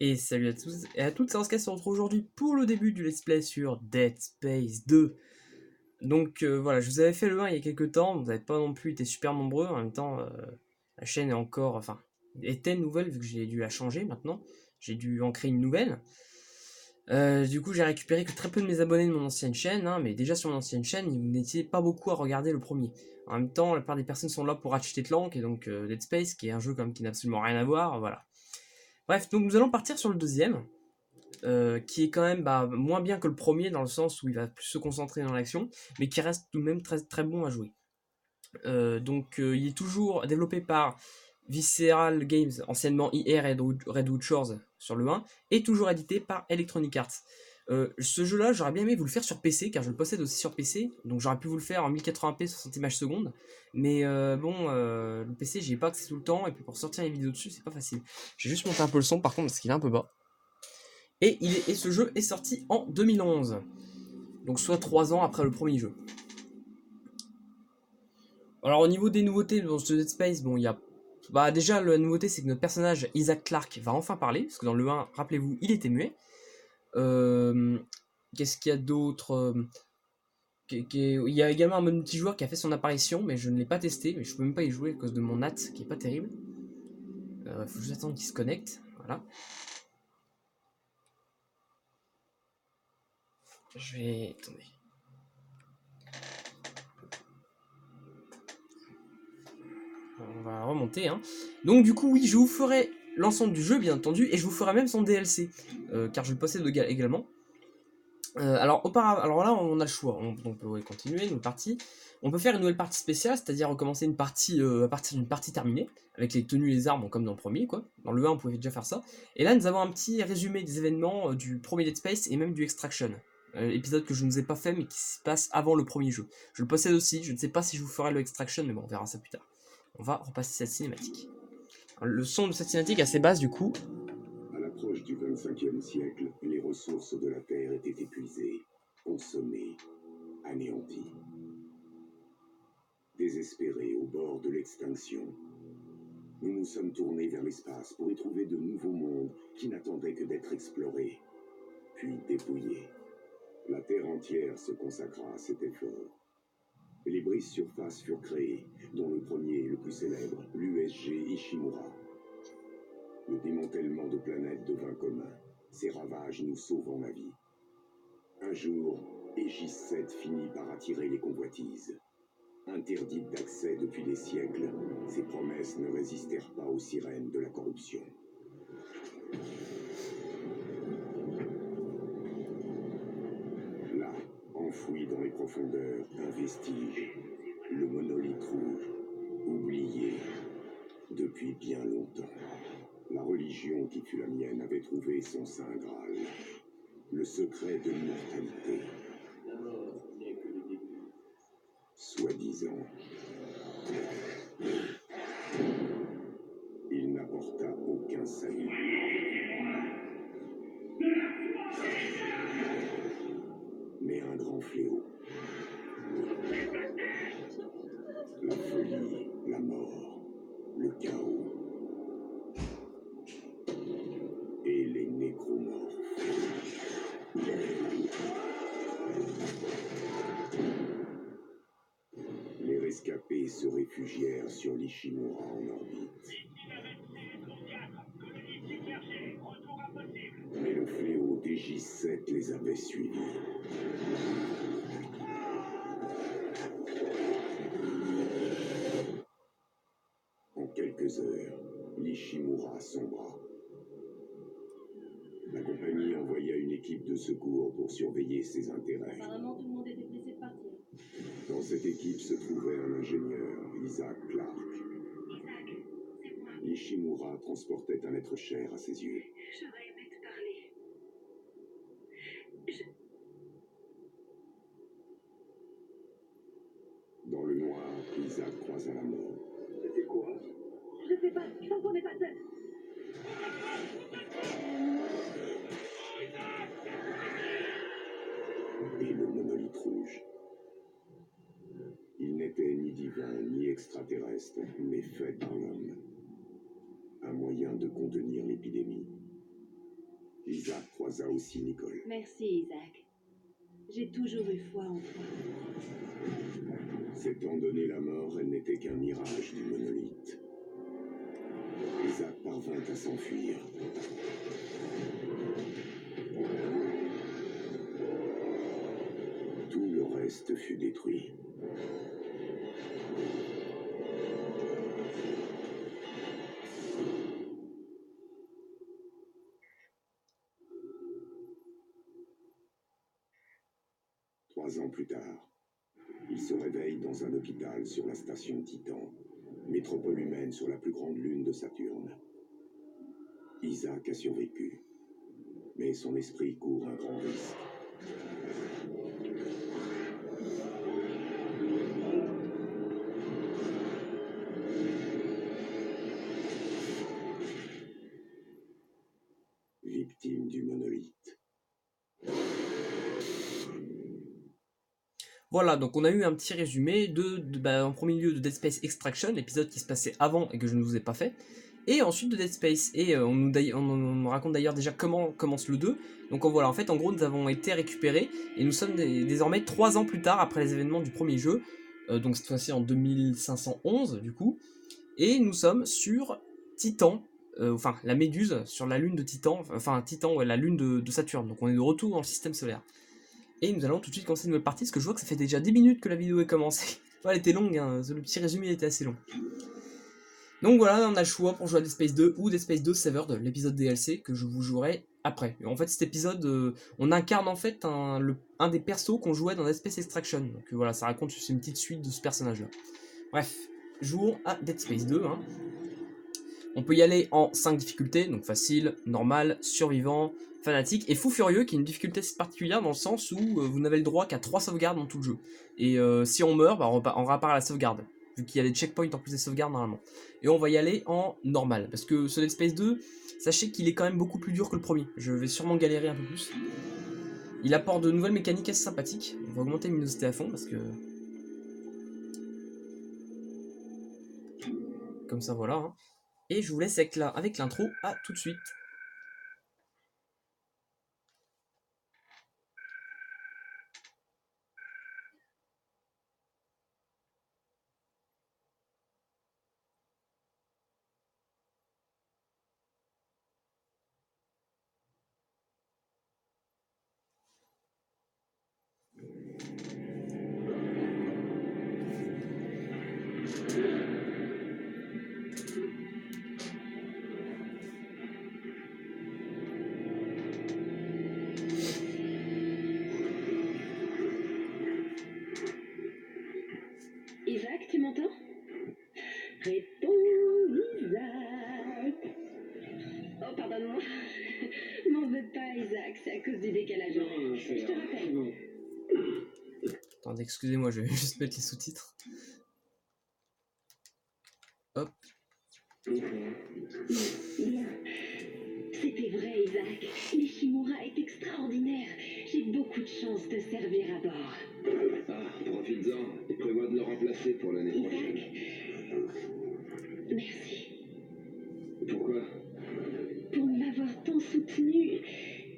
Et salut à tous et à toutes, c'est Oscar, on se retrouve aujourd'hui pour le début du let's play sur Dead Space 2. Donc voilà, je vous avais fait le 1 il y a quelques temps, vous n'avez pas non plus été super nombreux, en même temps la chaîne est encore, enfin, était nouvelle vu que j'ai dû la changer maintenant, j'ai dû en créer une nouvelle. Du coup j'ai récupéré que très peu de mes abonnés de mon ancienne chaîne, hein, mais déjà sur mon ancienne chaîne, vous n'étiez pas beaucoup à regarder le premier. En même temps, la plupart des personnes sont là pour Ratchet et Clank et donc Dead Space, qui est un jeu comme qui n'a absolument rien à voir, voilà. Bref, donc nous allons partir sur le deuxième. Qui est quand même moins bien que le premier dans le sens où il va plus se concentrer dans l'action, mais qui reste tout de même très, très bon à jouer. Il est toujours développé par Visceral Games, anciennement EA Redwood Shores sur le 1, et toujours édité par Electronic Arts. Ce jeu-là, j'aurais bien aimé vous le faire sur PC, car je le possède aussi sur PC, donc j'aurais pu vous le faire en 1080p 60 images secondes, mais le PC, j'y ai pas accès tout le temps, et puis pour sortir les vidéos dessus, c'est pas facile. J'ai juste monté un peu le son par contre, parce qu'il est un peu bas. Et ce jeu est sorti en 2011. Donc soit 3 ans après le premier jeu. Alors au niveau des nouveautés dans ce Dead Space, bon il y a... déjà la nouveauté c'est que notre personnage Isaac Clarke va enfin parler, parce que dans le 1, rappelez-vous, il était muet. Qu'est-ce qu'il y a d'autre Il y a également un mode multijoueur qui a fait son apparition, mais je ne l'ai pas testé, mais je peux même pas y jouer à cause de mon NAT qui est pas terrible. Faut juste attendre qu'il se connecte, voilà. Je vais... Attendez. On va remonter. Hein. Donc du coup, oui, je vous ferai l'ensemble du jeu, bien entendu, et je vous ferai même son DLC, car je le possède également. Alors là, on a le choix. On peut continuer une partie. On peut faire une nouvelle partie spéciale, c'est-à-dire recommencer une partie à partir d'une partie terminée, avec les tenues et les armes comme dans le premier, quoi. Dans le 1, on pouvait déjà faire ça. Et là, nous avons un petit résumé des événements du premier Dead Space et même du Extraction. Épisode que je ne vous ai pas fait, mais qui se passe avant le premier jeu. Je le possède aussi, je ne sais pas si je vous ferai le Extraction, mais bon, on verra ça plus tard. On va repasser cette cinématique. Le son de cette cinématique est assez basse du coup. À l'approche du XXVe siècle, les ressources de la Terre étaient épuisées, consommées, anéanties. Désespérés au bord de l'extinction, nous nous sommes tournés vers l'espace pour y trouver de nouveaux mondes qui n'attendaient que d'être explorés, puis dépouillés. La Terre entière se consacra à cet effort. Les brises-surfaces furent créées, dont le premier et le plus célèbre, l'USG Ishimura. Le démantèlement de planètes devint commun. Ces ravages nous sauvant la vie. Un jour, Aegis 7 finit par attirer les convoitises. Interdite d'accès depuis des siècles, ses promesses ne résistèrent pas aux sirènes de la corruption. Là, enfoui dans les profondeurs, un vestige, le monolithe rouge, oublié depuis bien longtemps. La religion qui fut la mienne avait trouvé son saint Graal, le secret de l'immortalité. Soi-disant, il n'apporta aucun salut. Mais un grand fléau. La folie, la mort, le chaos. Et les nécromorphes. Les rescapés se réfugièrent sur l'Ishimura en orbite. Mais le fléau d'Aegis 7 les avait suivis. En quelques heures, l'Ishimura sombra. La compagnie envoya une équipe de secours pour surveiller ses intérêts. Apparemment, tout le monde était pressé de partir. Dans cette équipe se trouvait un ingénieur, Isaac Clarke. L'Ishimura transportait un être cher à ses yeux. J'aurais aimé te parler. Dans le noir, Isaac croisa la mort. C'était quoi? Je sais pas, je pense qu'on n'est pas seul. Et le monolithe rouge. Il n'était ni divin ni extraterrestre, mais fait par l'homme. Un moyen de contenir l'épidémie. Isaac croisa aussi Nicole. Merci, Isaac. J'ai toujours eu foi en toi. S'étant donné la mort, elle n'était qu'un mirage du monolithe. Isaac parvint à s'enfuir. Tout le reste fut détruit. Trois ans plus tard, il se réveille dans un hôpital sur la station Titan, métropole humaine sur la plus grande lune de Saturne. Isaac a survécu, mais son esprit court un grand risque. Victime du monolithe. Voilà, donc on a eu un petit résumé en premier lieu de Dead Space Extraction, l'épisode qui se passait avant et que je ne vous ai pas fait, et ensuite de Dead Space, et on nous raconte d'ailleurs déjà comment commence le 2, donc voilà, en fait, en gros, nous avons été récupérés, et nous sommes désormais 3 ans plus tard après les événements du premier jeu, donc cette fois-ci en 2511, du coup, et nous sommes sur Titan, enfin, la Méduse, sur la lune de Titan, enfin, Titan, ouais, la lune de Saturne, donc on est de retour dans le système solaire. Et nous allons tout de suite commencer une nouvelle partie, parce que je vois que ça fait déjà 10 minutes que la vidéo est commencée. Ouais, elle était longue, hein, le petit résumé était assez long. Donc voilà, on a le choix pour jouer à Dead Space 2 ou Dead Space 2 Severed, l'épisode DLC que je vous jouerai après. Et en fait, cet épisode, on incarne en fait un des persos qu'on jouait dans Dead Space Extraction. Donc voilà, ça raconte, c'est une petite suite de ce personnage-là. Bref, jouons à Dead Space 2. Hein. On peut y aller en 5 difficultés, donc facile, normal, survivant, fanatique et fou furieux, qui est une difficulté particulière dans le sens où vous n'avez le droit qu'à 3 sauvegardes dans tout le jeu. Et si on meurt, bah, on repart à la sauvegarde, vu qu'il y a des checkpoints en plus des sauvegardes normalement. Et on va y aller en normal, parce que ce Dead Space 2, sachez qu'il est quand même beaucoup plus dur que le premier. Je vais sûrement galérer un peu plus. Il apporte de nouvelles mécaniques assez sympathiques. On va augmenter la luminosité à fond, parce que... Comme ça, voilà. Hein. Et je vous laisse avec l'intro. À tout de suite. Isaac, tu m'entends? Réponds, Isaac. Oh, pardonne-moi. M'en veux pas, Isaac, c'est à cause du décalage. Non, Je te rappelle. Attendez, excusez-moi, je vais juste mettre les sous-titres. Hop. Bien. C'était vrai, Isaac. L'Ishimura est extraordinaire. J'ai beaucoup de chance de servir à bord. Ah, profites-en et prévois de le remplacer pour l'année prochaine. Isaac, merci Pourquoi? pour m'avoir tant soutenu.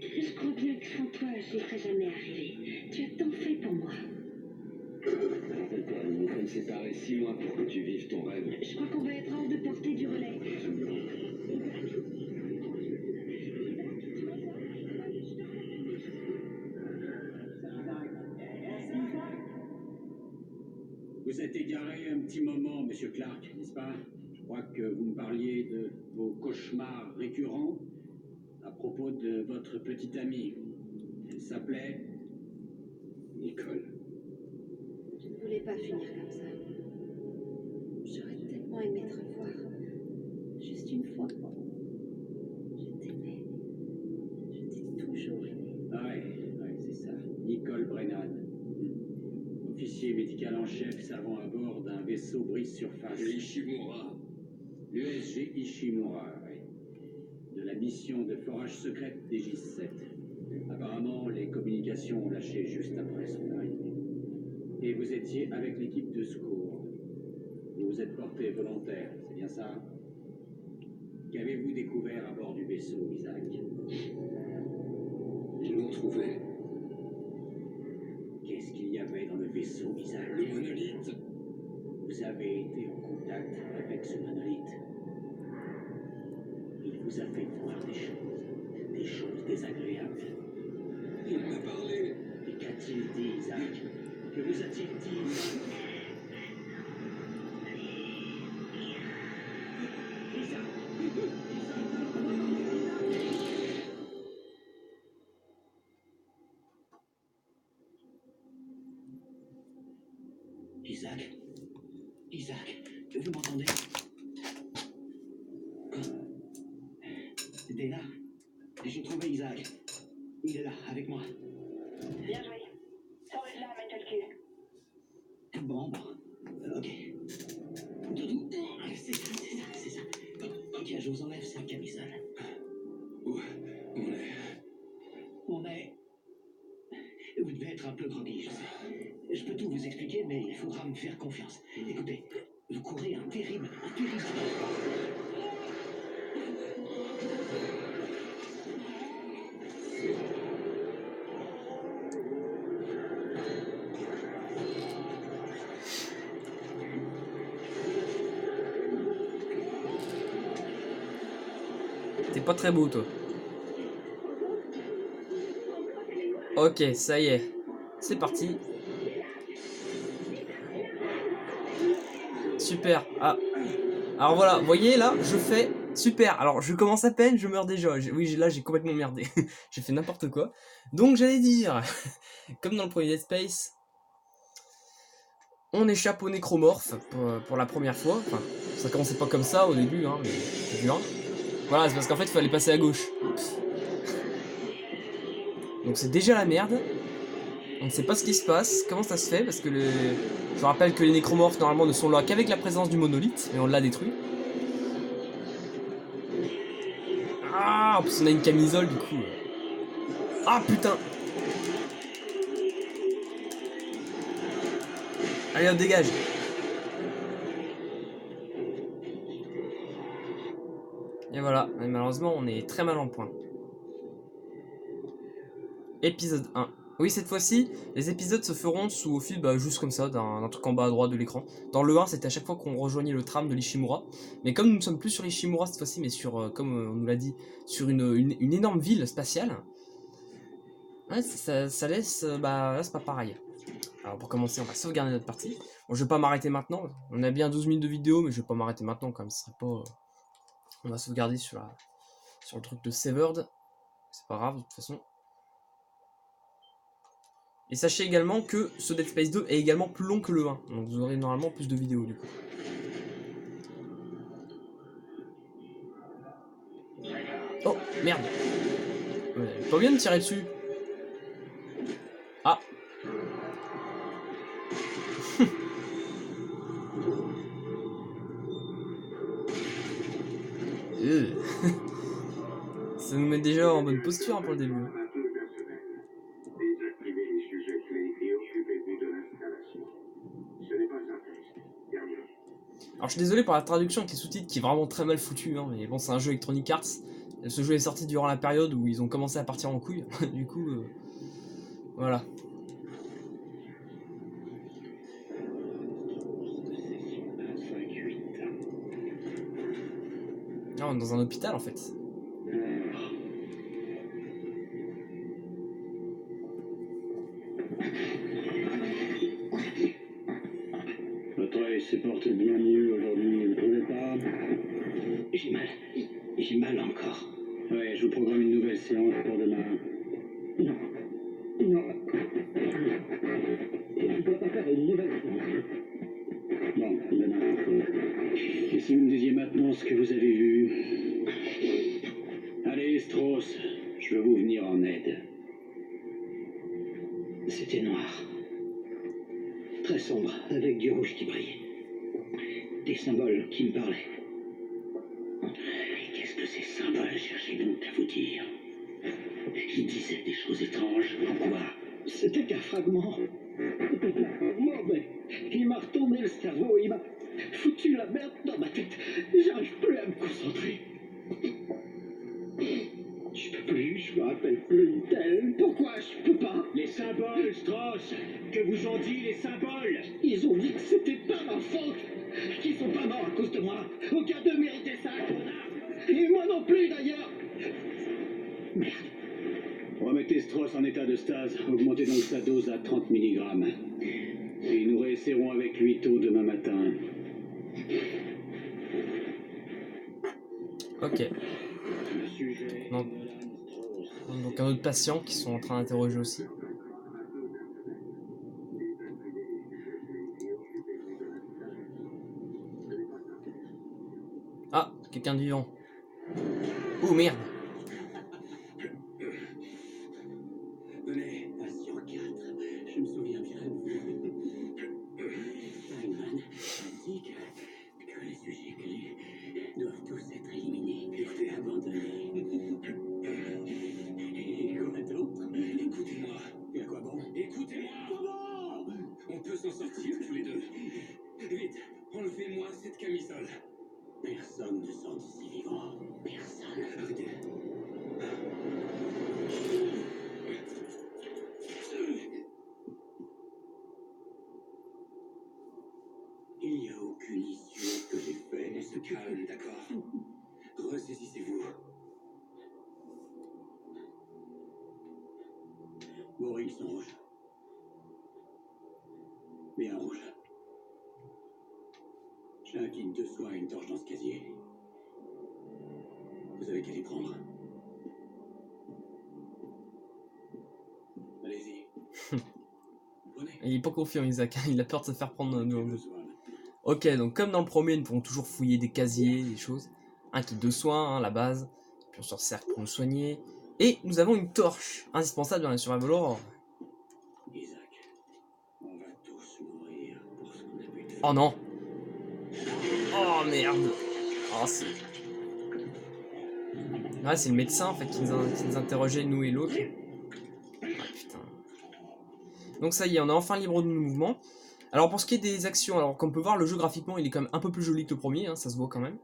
Je crois bien que sans toi, j'y serais jamais arrivé. Tu as tant fait pour moi. Rappelle-toi, nous nous sommes séparés 6 mois pour que tu vives ton rêve. Je crois qu'on va être hors de portée du relais. Vous êtes égaré un petit moment, monsieur Clark, n'est-ce pas? Je crois que vous me parliez de vos cauchemars récurrents à propos de votre petite amie. Elle s'appelait Nicole. Je ne voulais pas finir comme ça. J'aurais tellement aimé te revoir. Juste une fois. Je t'aimais. Je t'ai toujours aimé. Ouais, c'est ça. Nicole Brennan. Officier médical en chef servant à bord d'un vaisseau brise-surface. Ishimura. L'USG Ishimura, oui. De la mission de forage secrète des J7. Apparemment, les communications ont lâché juste après son arrivée. Et vous étiez avec l'équipe de secours. Vous vous êtes porté volontaire, c'est bien ça? Qu'avez-vous découvert à bord du vaisseau, Isaac? Ils l'ont trouvé. Qu'est-ce qu'il y avait dans le vaisseau, Isaac? Le monolithe. Vous avez été en contact avec ce monolithe. Il vous a fait voir des choses désagréables. Il m'a parlé. Et qu'a-t-il dit, Isaac? Que vous a-t-il dit, Isaac? Isaac? Isaac, vous m'entendez? Dana, j'ai trouvé Isaac. Il est là, avec moi. Bien joué. Sors-le de là, Metal Q. Bon, ok. C'est ça. Ok, je vous enlève cette camisole. Où on est? On est... Vous devez être un peu groggy, je sais. Je peux tout vous expliquer, mais il faudra me faire confiance. Écoutez, vous courez un terrible T'es pas très beau, toi. Ok, ça y est. C'est parti. Super. Ah. Alors voilà, vous voyez là, je fais... Super. Alors je commence à peine, je meurs déjà. Oui, là j'ai complètement merdé. J'ai fait n'importe quoi. Donc j'allais dire, comme dans le premier Dead Space, on échappe au nécromorphe pour la première fois. Enfin, ça commençait pas comme ça au début, hein, mais c'est dur. Voilà, c'est parce qu'en fait il fallait passer à gauche. Donc c'est déjà la merde. On ne sait pas ce qui se passe, comment ça se fait, parce que je rappelle que les nécromorphes normalement ne sont là qu'avec la présence du monolithe, mais on l'a détruit. Ah, en plus on a une camisole du coup. Ah putain. Allez hop, dégage. Et voilà, mais malheureusement on est très mal en point. Épisode 1. Oui, cette fois-ci, les épisodes se feront sous au fil, juste comme ça, d'un truc en bas à droite de l'écran. Dans le 1, c'était à chaque fois qu'on rejoignait le tram de l'Ishimura. Mais comme nous ne sommes plus sur l'Ishimura cette fois-ci, mais sur, comme on nous l'a dit, sur une énorme ville spatiale, ouais, ça laisse, là c'est pas pareil. Alors pour commencer, on va sauvegarder notre partie. Bon, je vais pas m'arrêter maintenant. On a bien 12 minutes de vidéo, mais je vais pas m'arrêter maintenant quand même. Ce serait pas... On va sauvegarder sur le truc de Severed. C'est pas grave, de toute façon. Et sachez également que ce Dead Space 2 est également plus long que le 1. Donc vous aurez normalement plus de vidéos du coup. Oh, merde. Pas bien de tirer dessus. Ah. Ça nous met déjà en bonne posture pour le début. Alors je suis désolé pour la traduction avec les sous-titres qui est vraiment très mal foutu, hein, mais bon c'est un jeu Electronic Arts. Ce jeu est sorti durant la période où ils ont commencé à partir en couille, du coup voilà. Ah, on est dans un hôpital en fait. Votre œil se porte bien mieux aujourd'hui, vous ne trouvez pas? J'ai mal encore. Ouais, je vous programme une nouvelle séance pour demain. Non. Je ne peux pas faire une nouvelle séance. Bon, demain. Et si vous me disiez maintenant ce que vous avez vu? Allez, Strauss, je veux vous venir en aide. C'était noir. Très sombre, avec du rouge qui brille. Des symboles qui me parlaient. Et qu'est-ce que ces symboles cherchaient donc à vous dire? Ils disaient des choses étranges. Pourquoi? C'était qu'un fragment. Mais il m'a retourné le cerveau, il m'a foutu la merde dans ma tête. J'arrive plus à me concentrer. rappelle plus une telle. Pourquoi je peux pas? Les symboles, Strauss. Que vous ont dit les symboles? Ils ont dit que c'était pas ma faute. Qu'ils sont pas morts à cause de moi. Aucun d'eux méritait ça, connard. Et moi non plus, d'ailleurs. Merde. Remettez Strauss en état de stase. Augmentez donc sa dose à 30 mg. Et nous réessaierons avec lui tôt demain matin. Ok. Le sujet Non. est Nolan Strauss. Donc un autre patient qui sont en train d'interroger aussi. Ah, quelqu'un de vivant. Oh merde. Venez, patient 4. Je me souviens bien de vous. Feynman a dit que les sujets clés doivent tous être éliminés et abandonnés. Et quoi d'autre? Écoutez-moi. Et à quoi bon? Écoutez-moi. Comment? On peut s'en sortir tous les deux. Vite, enlevez-moi cette camisole. Personne ne sort d'ici vivant. Personne. Arrêtez. Il n'y a aucune issue que j'ai fait. On se calme, d'accord? Ressaisissez-vous. Vos rings sont rouges. Bien rouges. J'ai un kit de soins et une torche dans ce casier. Vous avez qu'à les prendre. Allez-y. Prenez. Il est pas confiant Isaac, il a peur de se faire prendre J'ai nous. besoin. Ok, donc comme dans le premier, nous pouvons toujours fouiller des casiers, des choses. Un kit de soins, hein, la base. Puis on s'en sert pour nous soigner. Et nous avons une torche, indispensable dans la survival horror. Isaac, on va tous mourir pour ce qu'on a pu te faire. Oh non. Oh merde. Oh c'est... Ouais, c'est le médecin en fait qui nous interrogeait, nous et l'autre. Ah putain. Donc ça y est, on est enfin libre de nos mouvements. Alors pour ce qui est des actions, alors comme on peut voir, le jeu graphiquement il est quand même un peu plus joli que le premier, hein, ça se voit quand même.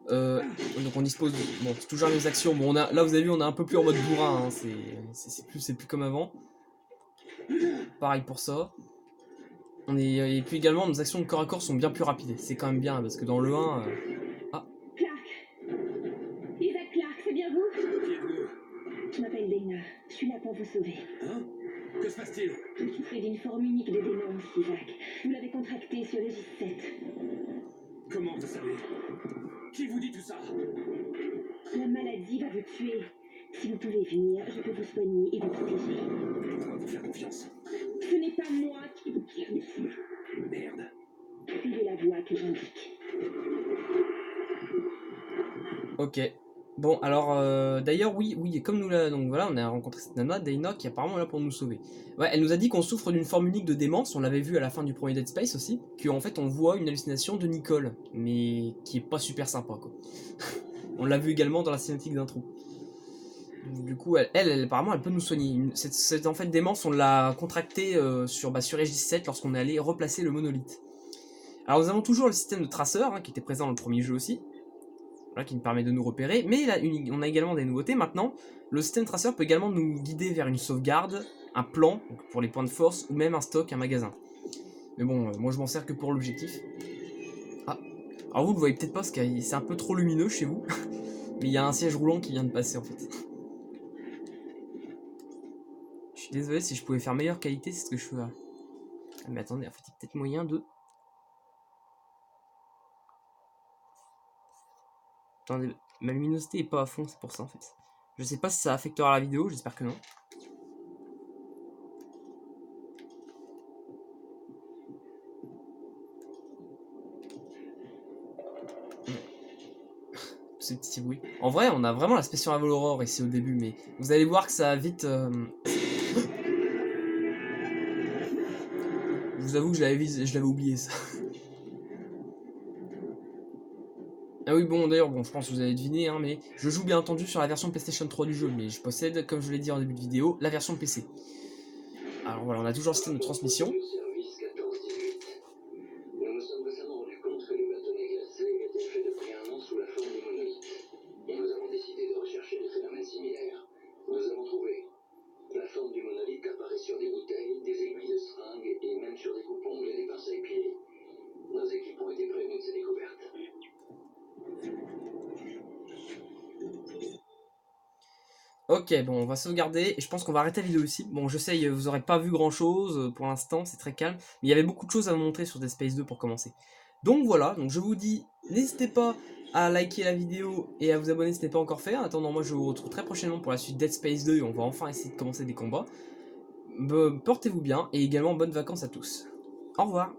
Donc on dispose, bon c'est toujours les actions, bon on a, là vous avez vu on est un peu plus en mode bourrin, hein, c'est plus comme avant. Pareil pour ça. Et puis également nos actions de corps à corps sont bien plus rapides, c'est quand même bien parce que dans le 1... Clark. Isaac Clark, c'est bien vous? Qui êtes-vous? Je m'appelle Dana. Je suis là pour vous sauver. Hein? Que se passe-t-il? Vous souffrez d'une forme unique de démence, Isaac. Vous l'avez contractée sur le J7. Comment vous savez? Qui vous dit tout ça? La maladie va vous tuer. Si vous pouvez venir, je peux vous soigner et vous protéger. On va vous faire confiance. Ce n'est pas moi qui vous tue. Merde. Suivez la voie que j'indique. Ok. Bon, alors, d'ailleurs, oui, comme nous l'a... Donc voilà, on a rencontré cette nana, Dana, qui est apparemment là pour nous sauver. Ouais, elle nous a dit qu'on souffre d'une forme unique de démence, on l'avait vu à la fin du premier Dead Space aussi, qu'en fait on voit une hallucination de Nicole, mais qui est pas super sympa, quoi. On l'a vu également dans la cinématique d'intro. Du coup, elle, apparemment, elle peut nous soigner. Cette en fait démence, on l'a contractée sur J7 lorsqu'on est allé replacer le monolithe. Alors nous avons toujours le système de traceur, hein, qui était présent dans le premier jeu aussi. Voilà, qui nous permet de nous repérer, mais là, on a également des nouveautés maintenant. Le système traceur peut également nous guider vers une sauvegarde, un plan donc pour les points de force, ou même un stock, un magasin. Mais bon, moi je m'en sers que pour l'objectif. Ah, alors vous le voyez peut-être pas parce que c'est un peu trop lumineux chez vous, mais il y a un siège roulant qui vient de passer en fait. Je suis désolé, si je pouvais faire meilleure qualité, c'est ce que je ferais. Ah, mais attendez, en fait il y a peut-être moyen de... Attendez, ma luminosité est pas à fond, c'est pour ça en fait. Je sais pas si ça affectera la vidéo, j'espère que non. Ce petit bruit. En vrai, on a vraiment la spécial Survival Horror ici au début, mais vous allez voir que ça va vite... Je vous avoue que je l'avais oublié ça. Ah oui, bon, d'ailleurs, bon, je pense que vous avez deviné, hein, mais je joue bien entendu sur la version PlayStation 3 du jeu, mais je possède, comme je l'ai dit en début de vidéo, la version PC. Alors voilà, on a toujours le système de transmission. Du service 14-18. Nous nous sommes récemment rendus compte que le bâtonnet glacé était fait depuis un an sous la forme de monolithes. Et nous avons décidé de rechercher des phénomènes similaires. Nous avons trouvé Ok, bon, on va sauvegarder et je pense qu'on va arrêter la vidéo ici. Bon, je sais, vous aurez pas vu grand chose pour l'instant, c'est très calme, mais il y avait beaucoup de choses à vous montrer sur Dead Space 2 pour commencer. Donc voilà, donc je vous dis, n'hésitez pas à liker la vidéo et à vous abonner si ce n'est pas encore fait. En attendant, moi je vous retrouve très prochainement pour la suite Dead Space 2 et on va enfin essayer de commencer des combats. Portez-vous bien et également bonnes vacances à tous. Au revoir.